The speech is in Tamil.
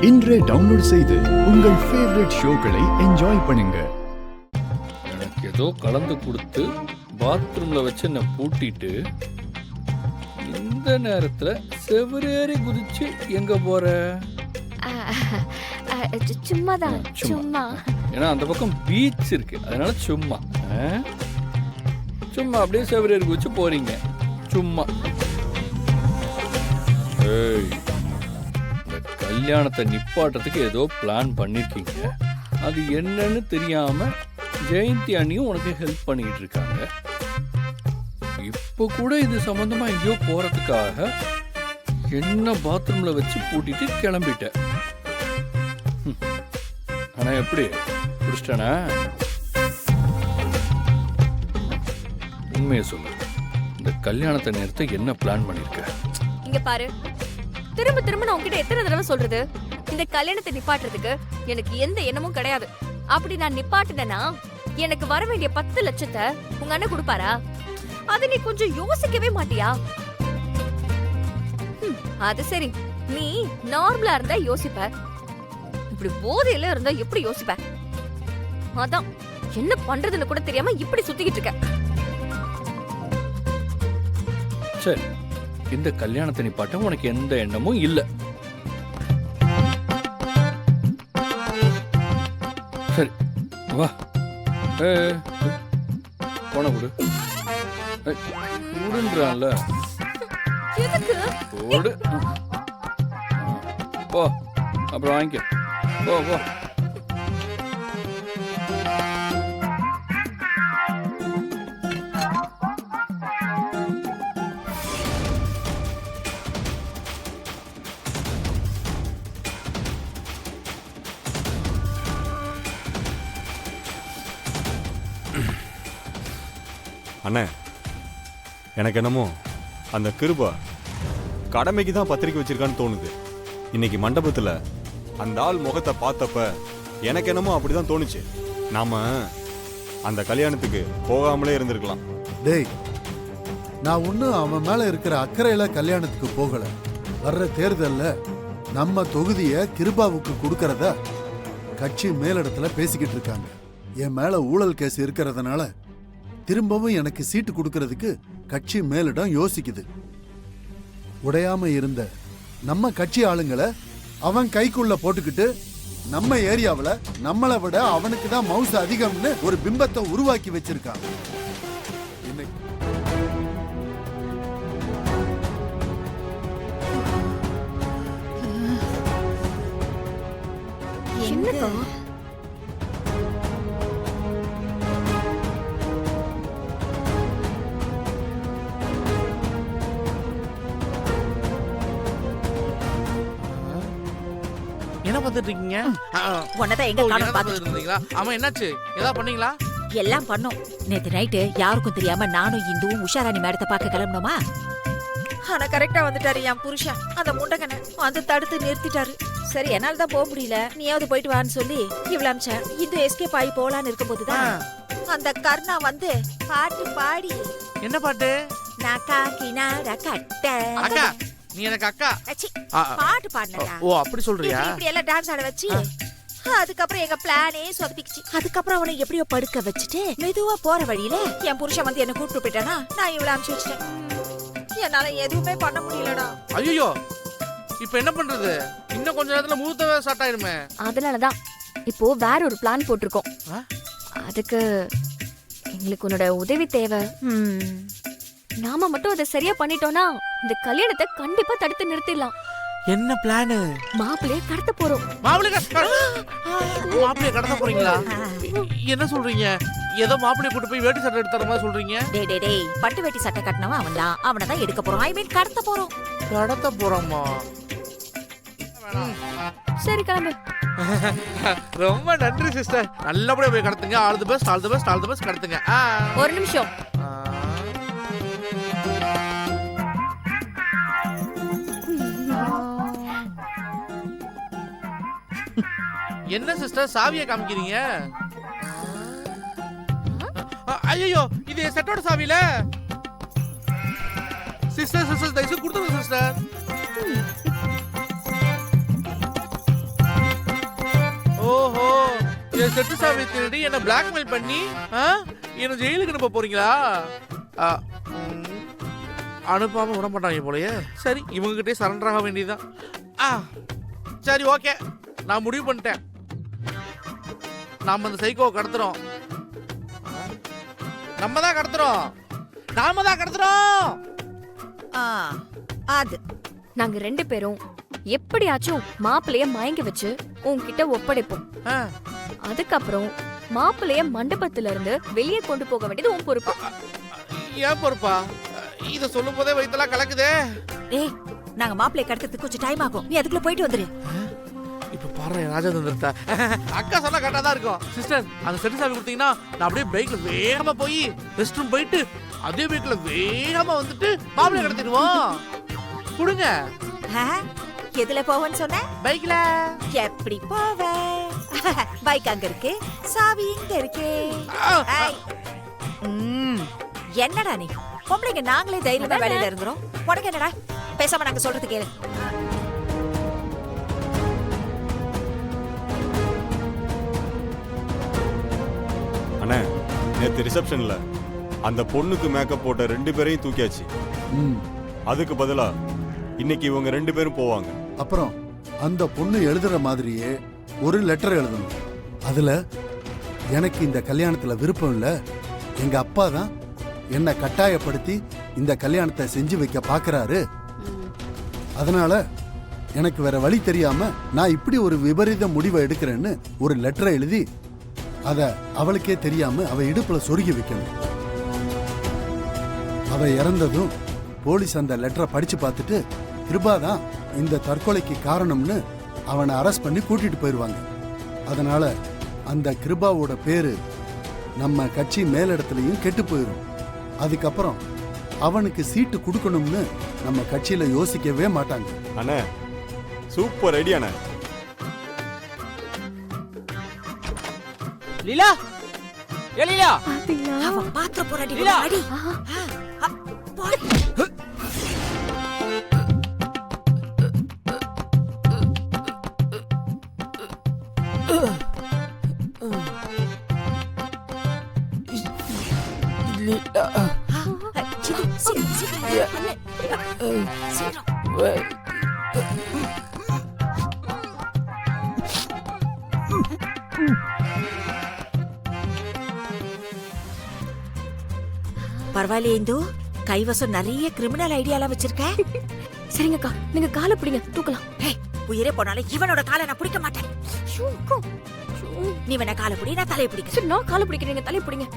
இன்றே டவுன்லோட் செய்து உங்கள் ஃபேவரட் ஷோக்களை என்ஜாய் பண்ணுங்க. எனக்கு ஏதோ கலந்து கொடுத்து பாத்ரூம்ல வச்சு என்ன பூட்டிட்டு இந்த நேரத்துல செவரேறி குதிச்சு எங்க போற? சும்மாதான் சும்மா. ஏன்னா அந்த பக்கம் பீச் இருக்கு, அதனால சும்மா சும்மா அப்படியே செவரேறி குதிச்சு போறீங்க சும்மா. ஏய், இந்த கல்யாணத்தை நிப்பாட்டுறதுக்கு ஏதோ பிளான் பண்ணிருக்கீங்க. அது என்னன்னு தெரியாம ஜெயந்தி அண்ணியும் உனக்கு ஹெல்ப் பண்ணிக்கிட்டு இருக்காங்க. இப்போ கூட இது சம்பந்தமா எங்கேயோ போறதுக்காக என்ன பாத்ரூம்ல வச்சு பூட்டிட்டு கிளம்பிட்ட. ஆனா எப்படி பிடிச்சிட்டானா? உண்மையை சொல்லு, இந்த கல்யாணத்தை நேரத்தை என்ன பிளான் பண்ணிருக்க? இங்க பாரு, திரும்ப திரும்ப நான் உன்கிட்ட எத்தனை தடவை சொல்றது, இந்த கல்யாணத்தை நிப்பாட்டுறதுக்கு எனக்கு எந்த எண்ணமும் கிடையாது. அப்படி நான் நிப்பாட்டினா எனக்கு வர வேண்டிய 10 லட்சத்தை உங்க அண்ணன் கொடுப்பாரா? அது நீ கொஞ்சம் யோசிக்கவே மாட்டியா? அது சரி, நீ நார்மலா இருந்தா யோசிப்ப, இப்படி போதையில இருந்தா எப்படி யோசிப்ப? அதான் என்ன பண்றதுன்னு கூட தெரியாம இப்படி சுத்திக்கிட்டு இருக்க. சரி, இந்த கல்யாணத்தை நிப்பாட்ட உனக்கு எந்த எண்ணமும் இல்ல. சரி வா, போன கொடு கொடுன்றான்ல, கொடு. போ, அப்புறம் வாங்கிக்க. போ போ. அண்ணே, எனக்கு என்னமோ அந்த கிருபா கடமைக்கு தான் பத்திரிக்கை வச்சிருக்கான்னு தோணுது. இன்னைக்கு மண்டபத்தில் அந்த ஆள் முகத்தை பார்த்தப்ப எனக்கு என்னமோ அப்படிதான் தோணுச்சு. நாம அந்த கல்யாணத்துக்கு போகாமலே இருந்திருக்கலாம். டேய், நான் ஒன்றும் அவன் மேல இருக்கிற அக்கறையில கல்யாணத்துக்கு போகல. வர்ற தேர்தல்ல நம்ம தொகுதியை கிருபாவுக்கு கொடுக்கறத கட்சி மேலிடத்துல பேசிக்கிட்டு இருக்காங்க. என் மேல ஊழல் கேஸ் இருக்கிறதுனால திரும்பவும் எனக்கு சீட்டு கொடுக்கறதுக்கு கட்சி மேலிடம் யோசிக்குது. உடையாம இருந்த நம்ம கட்சி ஆளுங்களை அவன் கைக்குள்ள போட்டுக்கிட்டு நம்ம ஏரியாவில் நம்மளை விட அவனுக்கு தான் மவுசு அதிகம்னு ஒரு பிம்பத்தை உருவாக்கி வச்சிருக்கான். என்னப்பா என்ன பார்த்துட்டு இருக்கீங்க? உன்னதான் எங்க காணோம் பாத்துட்டு இருந்தீங்களா? ஆமா, என்னாச்சு? ஏதாவது பண்ணீங்களா? எல்லாம் பண்ணோம். நேத்து நைட்டு யாருக்கும் தெரியாம நானும் இந்துவும் உஷாராணி மேடத்தை பார்க்க கிளம்பினோமா. ஆனா கரெக்டா வந்துட்டாரு என் புருஷன். அந்த முண்டகனை வந்து தடுத்து நிறுத்திட்டாரு. சரி, என்னால தான் போக முடியல, நீயாவது போயிட்டு வான்னு சொல்லி இவ்வளவு அமிச்சேன். இந்த எஸ்கேப் ஆகி போலான்னு இருக்கும் போதுதான் அந்த கர்ணா வந்து பாட்டு பாடி. என்ன பாட்டு? நான் காக்கினாட கட்ட. அக்கா, நீ எனக்கு அக்கா. பாட்டு பாடுனடா. ஓ, அப்படி சொல்றியா? இப்படி எல்லாம் டான்ஸ் ஆட வச்சு அதுக்கப்புறம் எங்க பிளானே சொதப்பிச்சு. அதுக்கப்புறம் அவனை எப்படியோ படுக்க வச்சுட்டு மெதுவா போற வழியில என் புருஷன் வந்து என்ன கூப்பிட்டு போயிட்டானா. நான் இவ்வளவு அனுப்பிச்சு வச்சிட்டேன். என்னால எதுவுமே பண்ண முடியலடா. ஐயோ, இப்ப என்ன பண்றது? இன்னும் கொஞ்ச நேரத்துல முகூர்த்தமே ஸ்டார்ட் ஆயிருமே. அதனாலதான் இப்போ வேற ஒரு பிளான் போட்டிருக்கோம். அதுக்கு எங்களுக்கு உன்னோட உதவி தேவை. நாம மட்டும் அதை சரியா பண்ணிட்டோம்னா இந்த கல்யாணத்தை கண்டிப்பா தடுத்து நிறுத்திடலாம். என்ன பிளான்? மாப்பிள்ளைய கடத்த போறோம். மாப்பிள்ளைய கடத்த போறீங்களா? என்ன சொல்றீங்க? ஏதோ மாப்பிள்ளைய கூட்டு போய் வேட்டி சட்டை எடுத்து தர மாதிரி சொல்றீங்க. டேய், பட்டு வேட்டி சட்டை கட்டினவன் அவன் தான். அவனை தான் எடுக்க போறோம். ஐ மீன் கடத்த போறோம். கடத்த போறோமா? சரி, கிளம்பு. ரொம்ப நன்றி சிஸ்டர். நல்லபடியா போய் கடத்துங்க. All the best, all the best, all the best. கடத்துங்க. ஒரு நிமிஷம். என்ன சிஸ்டர் சாவியை காமிக்கிறீங்க? ஐயோ, இது செட்டோட சாவில. சிஸ்டர் தயவுசெய்து கொடுத்துருங்க சிஸ்டர். என் செட்டு சாவி திருடி என்ன பிளாக்மெயில் பண்ணி என்ன ஜெயிலுக்கு அனுப்ப போறீங்களா? ஆ, அனுப்பாம விட மாட்டாங்க போலயே. சரி, இவங்க கிட்டே சரண்டர் ஆக வேண்டியதுதான். சரி, ஓகே, நான் முடிவு பண்ணிட்டேன். நாம அந்த சைக்கோவை கடத்துறோம். நாம தான் கடத்துறோம். அது நாங்க 2 பேரும் எப்படியாச்சும் மாப்பிளைய மயங்க வச்சு உன்கிட்ட ஒப்படைப்போம். அதுக்கப்புறம் மாப்பிளைய மண்டபத்துல இருந்து வெளியே கொண்டு போக வேண்டியது உன் பொறுப்பு. ஏன் பொறுப்பா? இத சொல்லும் போதே வயித்தெல்லாம் கலக்குதே. ஏய், நாங்க மாப்பிள்ளை கடத்துறதுக்கு கொஞ்சம் டைம் ஆகும். நீ அதுக்குள்ள போயிட்டு வந்துரு. இப்ப பாரு ராஜேந்திரன், அக்கா சொன்னா கரெக்டா தான் இருக்கும். சிஸ்டர், அந்த செட்டு சாவி கொடுத்தீங்கன்னா நான் அப்படியே பைக்ல வேகமா போய் ரெஸ்ட் ரூம் போயிட்டு அதே பைக்ல வேகமா வந்துட்டு மாப்பிள்ளை கடத்திடுவோம். கொடுங்க. எதுல போவேன்னு சொன்ன? பைக்ல. எப்படி போவ? பைக் அங்க இருக்கு, சாவி இங்க இருக்கு. ஏய். என்னடா நீ? பொம்பளைங்க நாங்களே தைரியமா வேலையில இருந்துறோம். உனக்கு என்னடா? பேசாம நாங்க சொல்றது கேளு. அண்ணே, நேத்து ரிசப்ஷன்ல அந்த பொண்ணுக்கு மேக்கப் போட்ட 2 பேரையும் தூக்கியாச்சு. ம். அதுக்கு பதிலா இன்னைக்கு இவங்க 2 பேரும் போவாங்க. அப்புறம் அந்த பொண்ணு எழுதுற மாதிரியே ஒரு லெட்டர் எழுதணும். அதுல எனக்கு இந்த கல்யாணத்துல விருப்பம் இல்ல, எங்க அப்பா தான் என்ன கட்டாயப்படுத்தி இந்த கல்யாணத்தை செஞ்சு வைக்க பாக்குறாரு, அதனால எனக்கு வேற வழி தெரியாம நான் இப்படி ஒரு விபரீத முடிவை எடுக்கிறேன்னு ஒரு லெட்டரை எழுதி அத அவளுக்கே தெரியாம அவ இடுப்புல சொருகி வைக்கணும். அவ இறந்ததும் போலீஸ் அந்த லெட்டரை படிச்சு பார்த்துட்டு கிருபாதான் இந்த தற்கொலைக்கு காரணம்னு அவனை அரெஸ்ட் பண்ணி கூட்டிட்டு போயிடுவாங்க. அதனால அந்த கிருபாவோட பேரு நம்ம கட்சி மேலிடத்துலயும் கெட்டு போயிடும். அதுக்கப்புறம் அவனுக்கு சீட்டு கொடுக்கணும்னு நம்ம கட்சியில யோசிக்கவே மாட்டாங்க. அண்ணே, சூப்பர் ஐடியா அண்ணே. லீலா, ஏ லீலா, அவ பாத்திர போராடி லீலா. அடி. போடி. பரவாயில்லையே இந்து, கைவசம் நிறைய கிரிமினல் ஐடியாலாம் வச்சிருக்க. சரிங்கக்கா, நீங்க காலை பிடிங்க, தூக்கலாம். உயிரே போனாலும் இவனோட காலை நான் பிடிக்க மாட்டேன். ஐயோ, அக்கா. ஐயோ. நீ வேணா காலை பிடி, நான் தலையை பிடிக்க. சரி, நான் காலை பிடிக்கிறேன், நீங்க தலையை பிடிங்க.